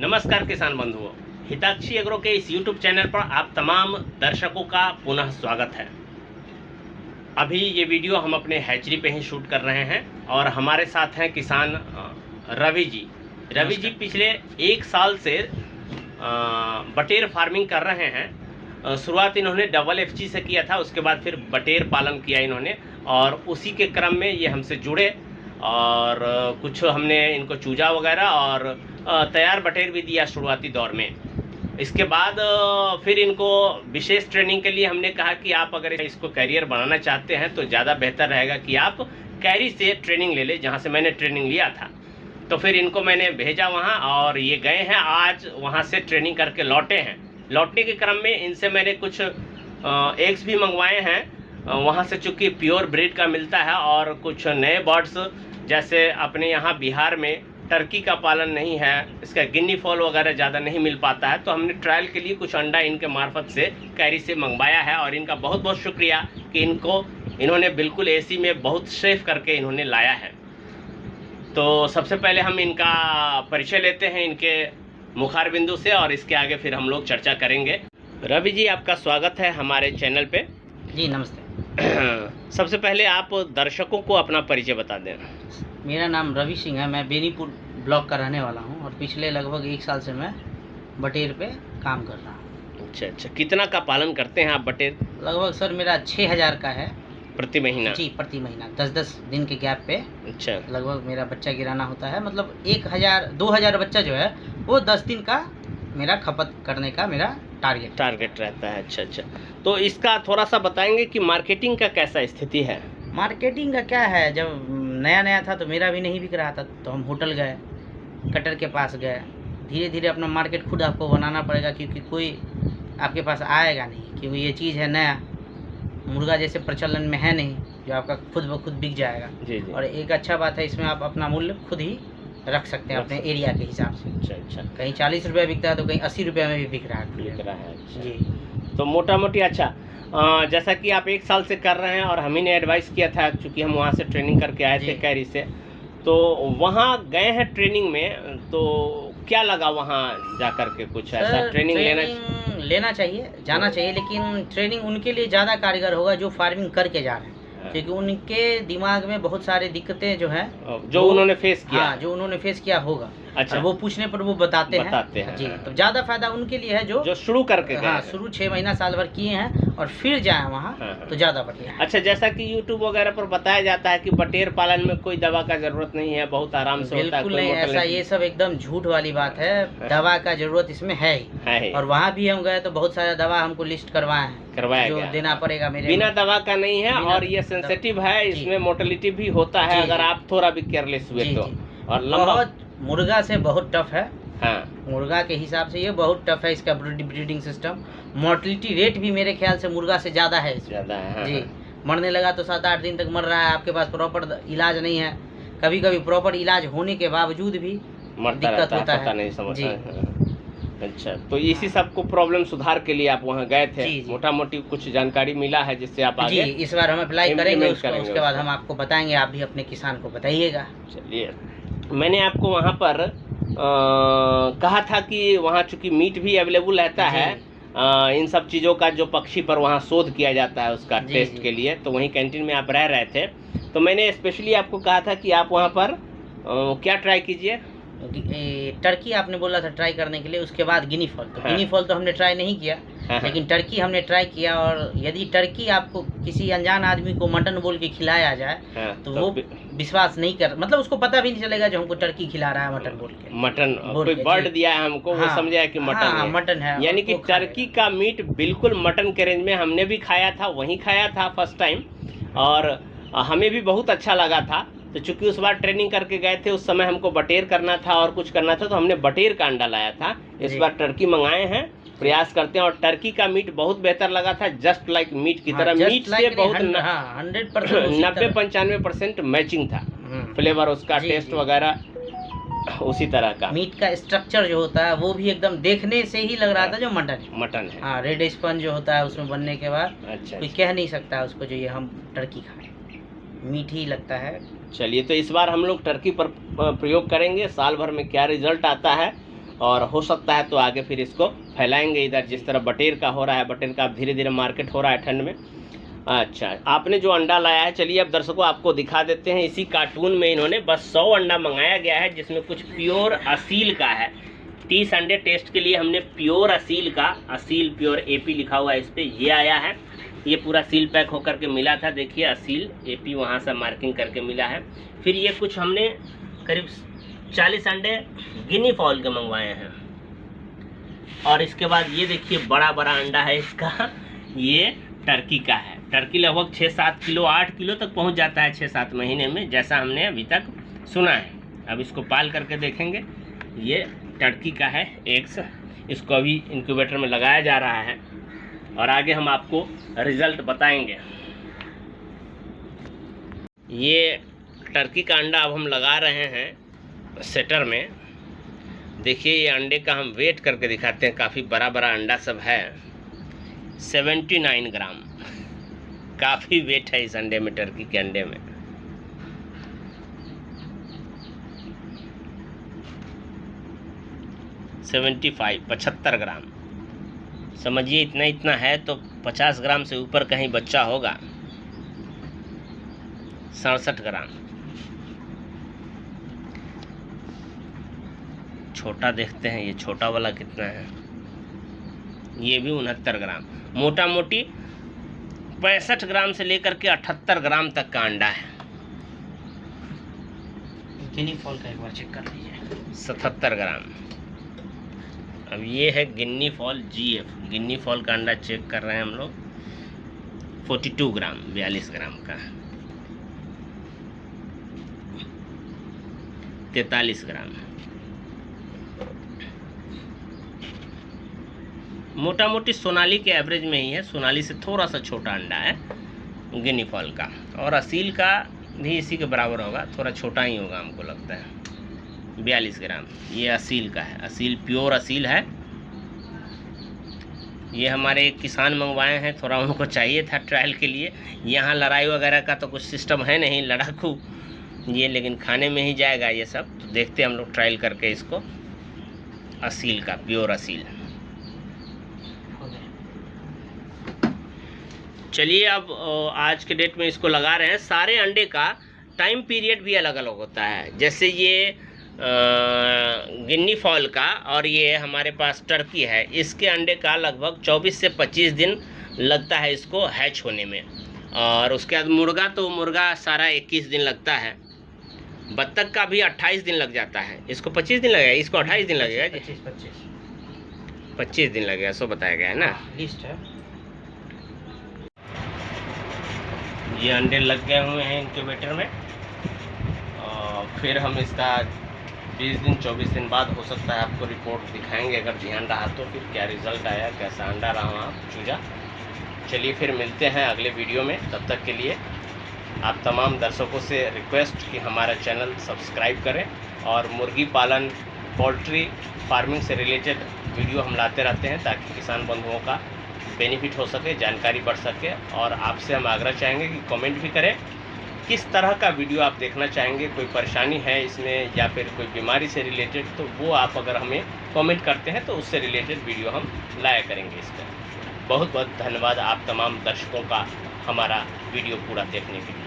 नमस्कार किसान बंधुओं, हिताक्षी एग्रो के इस YouTube चैनल पर आप तमाम दर्शकों का पुनः स्वागत है। अभी ये वीडियो हम अपने हैचरी पे ही शूट कर रहे हैं और हमारे साथ हैं किसान रवि जी। रवि जी पिछले 1 साल से बटेर फार्मिंग कर रहे हैं। शुरुआत इन्होंने डबल FG से किया था, उसके बाद फिर बटेर पालन किया इन्होंने और उसी के क्रम में ये हमसे जुड़े और कुछ हमने इनको चूजा वगैरह और तैयार बटेर भी दिया शुरुआती दौर में। इसके बाद फिर इनको विशेष ट्रेनिंग के लिए हमने कहा कि आप अगर इसको कैरियर बनाना चाहते हैं तो ज़्यादा बेहतर रहेगा कि आप कैरी से ट्रेनिंग ले लें, जहाँ से मैंने ट्रेनिंग लिया था। तो फिर इनको मैंने भेजा वहाँ और ये गए हैं, आज वहाँ से ट्रेनिंग करके लौटे हैं। लौटने के क्रम में इनसे मैंने कुछ एग्स भी मंगवाए हैं वहाँ से, चूँकि प्योर ब्रीड का मिलता है, और कुछ नए बर्ड्स जैसे अपने यहाँ बिहार में टर्की का पालन नहीं है, इसका गिनी फॉल वगैरह ज़्यादा नहीं मिल पाता है, तो हमने ट्रायल के लिए कुछ अंडा इनके मार्फत से कैरी से मंगवाया है। और इनका बहुत बहुत शुक्रिया कि इन्होंने बिल्कुल AC में बहुत सेफ करके इन्होंने लाया है। तो सबसे पहले हम इनका परिचय लेते हैं इनके मुखार बिंदु से और इसके आगे फिर हम लोग चर्चा करेंगे। रवि जी, आपका स्वागत है हमारे चैनल पे। जी नमस्ते। सबसे पहले आप दर्शकों को अपना परिचय बता दें। मेरा नाम रवि सिंह है, मैं बेनीपुर ब्लॉक का रहने वाला हूँ और पिछले लगभग 1 साल से मैं बटेर पे काम कर रहा हूँ। अच्छा, कितना का पालन करते हैं आप बटेर? लगभग सर मेरा 6000 का है प्रति महीना? जी, प्रति महीना 10-10 दिन के गैप पे अच्छा, लगभग मेरा बच्चा गिराना होता है। मतलब 1000-2000 बच्चा जो है वो 10 दिन का मेरा खपत करने का मेरा टारगेट रहता है। अच्छा, तो इसका थोड़ा सा बताएंगे कि मार्केटिंग का कैसा स्थिति है? मार्केटिंग का क्या है, जब नया था तो मेरा भी नहीं बिक रहा था, तो हम होटल गए, कटर के पास गए। धीरे धीरे अपना मार्केट खुद आपको बनाना पड़ेगा, क्योंकि कोई आपके पास आएगा नहीं, क्योंकि ये चीज़ है नया, मुर्गा जैसे प्रचलन में है नहीं जो आपका खुद ब खुद बिक जाएगा। जी। और एक अच्छा बात है, इसमें आप अपना मूल्य खुद ही रख सकते हैं अपने एरिया के हिसाब से। अच्छा, कहीं 40 रुपये बिकता है तो कहीं 80 रुपये में भी बिक रहा है। अच्छा। जी, तो मोटा मोटी अच्छा, जैसा कि आप 1 साल से कर रहे हैं और हम ही ने एडवाइस किया था, क्योंकि हम वहाँ से ट्रेनिंग करके आए थे कैरी से, तो वहाँ गए हैं ट्रेनिंग में, तो क्या लगा वहाँ जा कर के? कुछ ऐसा ट्रेनिंग लेना चाहिए, जाना चाहिए, लेकिन ट्रेनिंग उनके लिए ज़्यादा कारगर होगा जो फार्मिंग करके जा रहे हैं, क्योंकि उनके दिमाग में बहुत सारी दिक्कतें जो हैं जो उन्होंने फेस किया। हाँ, जो उन्होंने फेस किया होगा। अच्छा, वो पूछने पर वो बताते हैं जी। तो ज़्यादा फायदा उनके लिए है जो शुरू करके गए। हाँ, शुरू 6 महीना साल भर किए हैं और फिर जाए वहाँ। तो ज़्यादा बढ़िया। अच्छा, जैसा कि YouTube वगैरह पर बताया जाता है कि बटेर पालन में कोई दवा का जरूरत नहीं है, बहुत आराम से होता है। बिल्कुल नहीं, ऐसा ये सब एकदम झूठ वाली बात है। दवा का जरूरत इसमें है ही। और वहाँ भी हम गए तो बहुत सारा दवा हमको लिस्ट करवाया जो देना पड़ेगा, मेरे बिना दवा का नहीं है। और ये सेंसिटिव है, इसमें मोर्टेलिटी भी होता है अगर आप थोड़ा भी केयरलेस हुए तो। और बहुत मुर्गा से बहुत टफ है। हाँ, मुर्गा के हिसाब से ये बहुत टफ है, इसका ब्रीडिंग सिस्टम। मोर्टेलिटी रेट भी मेरे ख्याल से मुर्गा से ज़्यादा है जी। मरने लगा तो 7-8 दिन तक मर रहा है, आपके पास प्रॉपर इलाज नहीं है। कभी कभी प्रॉपर इलाज होने के बावजूद भी दिक्कत होता है, नहीं समझ। अच्छा, तो इसी सब को प्रॉब्लम सुधार के लिए आप वहाँ गए थे। मोटा मोटी कुछ जानकारी मिला है जिससे आप आगे? जी, इस बार हम अप्लाई करेंगे, उसके बाद हम आपको बताएंगे, आप भी अपने किसान को बताइएगा। चलिए, मैंने आपको वहाँ पर कहा था कि वहाँ चूँकि मीट भी अवेलेबल रहता है, इन सब चीज़ों का जो पक्षी पर वहाँ शोध किया जाता है उसका टेस्ट के लिए, तो वहीं कैंटीन में आप रह रहे थे, तो मैंने स्पेशली आपको कहा था कि आप वहाँ पर क्या ट्राई कीजिए? टर्की आपने बोला था ट्राई करने के लिए, उसके बाद गिनी फॉल। तो गिनी फॉल तो हमने ट्राई नहीं किया, लेकिन टर्की हमने ट्राई किया। और यदि टर्की आपको किसी अनजान आदमी को मटन बोल के खिलाया जाए तो वो विश्वास नहीं कर, मतलब उसको पता भी नहीं चलेगा जो हमको टर्की खिला रहा है मटन बोल के। मटन कोई बर्ड दिया है हमको, वो समझा है कि मटन है। यानी कि टर्की का मीट बिल्कुल मटन के रेंज में। हमने भी खाया था, वहीं खाया था फर्स्ट टाइम, और हमें भी बहुत अच्छा लगा था। तो चूंकि उस बार ट्रेनिंग करके गए थे, उस समय हमको बटेर करना था और कुछ करना था, तो हमने बटेर का अंडा लाया था। इस बार टर्की मंगाए हैं, प्रयास करते हैं। और टर्की का मीट बहुत बेहतर लगा था, जस्ट लाइक मीट की तरह। मीट से बहुत 90-95% मैचिंग था, फ्लेवर उसका, टेस्ट वगैरह उसी तरह का। मीट का स्ट्रक्चर जो होता है वो भी एकदम देखने से ही लग रहा था जो मटन है। हाँ, रेड स्पंज जो होता है उसमें बनने के बाद कोई कह नहीं सकता उसको जो ये हम टर्की खाएं, मीठी लगता है। चलिए, तो इस बार हम लोग टर्की पर प्रयोग करेंगे, साल भर में क्या रिजल्ट आता है और हो सकता है तो आगे फिर इसको फैलाएंगे इधर, जिस तरह बटेर का हो रहा है। बटेर का अब धीरे धीरे मार्केट हो रहा है ठंड में। अच्छा, आपने जो अंडा लाया है, चलिए अब दर्शकों आपको दिखा देते हैं। इसी कार्टून में इन्होंने बस 100 अंडा मंगाया गया है, जिसमें कुछ प्योर असील का है। 30 अंडे टेस्ट के लिए हमने प्योर असील का, असील प्योर एपी लिखा हुआ है इस पर, ये आया है। ये पूरा सील पैक होकर के मिला था, देखिए असील एपी वहाँ से मार्किंग करके मिला है। फिर ये कुछ हमने करीब 40 अंडे गिनी फॉल के मंगवाए हैं। और इसके बाद ये देखिए बड़ा बड़ा अंडा है इसका, ये टर्की का है। टर्की लगभग 6-7 किलो 8 किलो तक पहुंच जाता है 6-7 महीने में, जैसा हमने अभी तक सुना है। अब इसको पाल करके देखेंगे। ये टर्की का है एग्स, इसको अभी इंक्यूबेटर में लगाया जा रहा है और आगे हम आपको रिजल्ट बताएंगे। ये टर्की का अंडा अब हम लगा रहे हैं सेटर में। देखिए ये अंडे का हम वेट करके दिखाते हैं, काफ़ी बड़ा बड़ा अंडा सब है। 79 ग्राम काफ़ी वेट है इस अंडे में, टर्की के अंडे में। $75 75 ग्राम समझिए, इतना इतना है तो 50 ग्राम से ऊपर कहीं बच्चा होगा। 67 ग्राम। छोटा देखते हैं, ये छोटा वाला कितना है। ये भी 69 ग्राम। मोटा मोटी 65 ग्राम से लेकर के 78 ग्राम तक का अंडा है। गिनी फॉल का एक बार चेक कर लीजिए। 77 ग्राम। अब ये है गिन्नी फॉल GF, गिन्नी फॉल का अंडा चेक कर रहे हैं हम लोग। 42 ग्राम, 42 ग्राम का। 43 ग्राम। मोटा मोटी सोनाली के एवरेज में ही है, सोनाली से थोड़ा सा छोटा अंडा है गिनी फॉल का। और असील का भी इसी के बराबर होगा, थोड़ा छोटा ही होगा हमको लगता है। 42 ग्राम ये असील का है, असील प्योर असील है। ये हमारे एक किसान मंगवाए हैं, थोड़ा उनको चाहिए था ट्रायल के लिए। यहाँ लड़ाई वगैरह का तो कुछ सिस्टम है नहीं, लड़ाकू ये, लेकिन खाने में ही जाएगा ये सब। तो देखते हैं हम लोग ट्रायल करके इसको। असील का, प्योर असील। चलिए अब आज के डेट में इसको लगा रहे हैं। सारे अंडे का टाइम पीरियड भी अलग अलग होता है। जैसे ये गिन्नी फॉल का और ये हमारे पास टर्की है, इसके अंडे का लगभग 24 से 25 दिन लगता है इसको हैच होने में। और उसके बाद मुर्गा, तो मुर्गा सारा 21 दिन लगता है। बत्तख का भी 28 दिन लग जाता है। इसको 25 दिन लगेगा, इसको 28 दिन लगेगा। 25 दिन लगेगा, सो बताया गया है ना, लिस्ट है। ये अंडे लग गए हुए हैं इंक्यूबेटर में। और फिर हम इसका 20 दिन 24 दिन बाद हो सकता है आपको रिपोर्ट दिखाएंगे, अगर ध्यान रहा तो, फिर क्या रिज़ल्ट आया, कैसा अंडा रहा वहाँ चूजा। चलिए फिर मिलते हैं अगले वीडियो में। तब तक के लिए आप तमाम दर्शकों से रिक्वेस्ट कि हमारा चैनल सब्सक्राइब करें और मुर्गी पालन, पोल्ट्री फार्मिंग से रिलेटेड वीडियो हम लाते रहते हैं, ताकि किसान बंधुओं का बेनिफिट हो सके, जानकारी बढ़ सके। और आपसे हम आग्रह चाहेंगे कि कमेंट भी करें किस तरह का वीडियो आप देखना चाहेंगे। कोई परेशानी है इसमें या फिर कोई बीमारी से रिलेटेड, तो वो आप अगर हमें कमेंट करते हैं तो उससे रिलेटेड वीडियो हम लाया करेंगे इस पर। बहुत बहुत धन्यवाद आप तमाम दर्शकों का हमारा वीडियो पूरा देखने के लिए।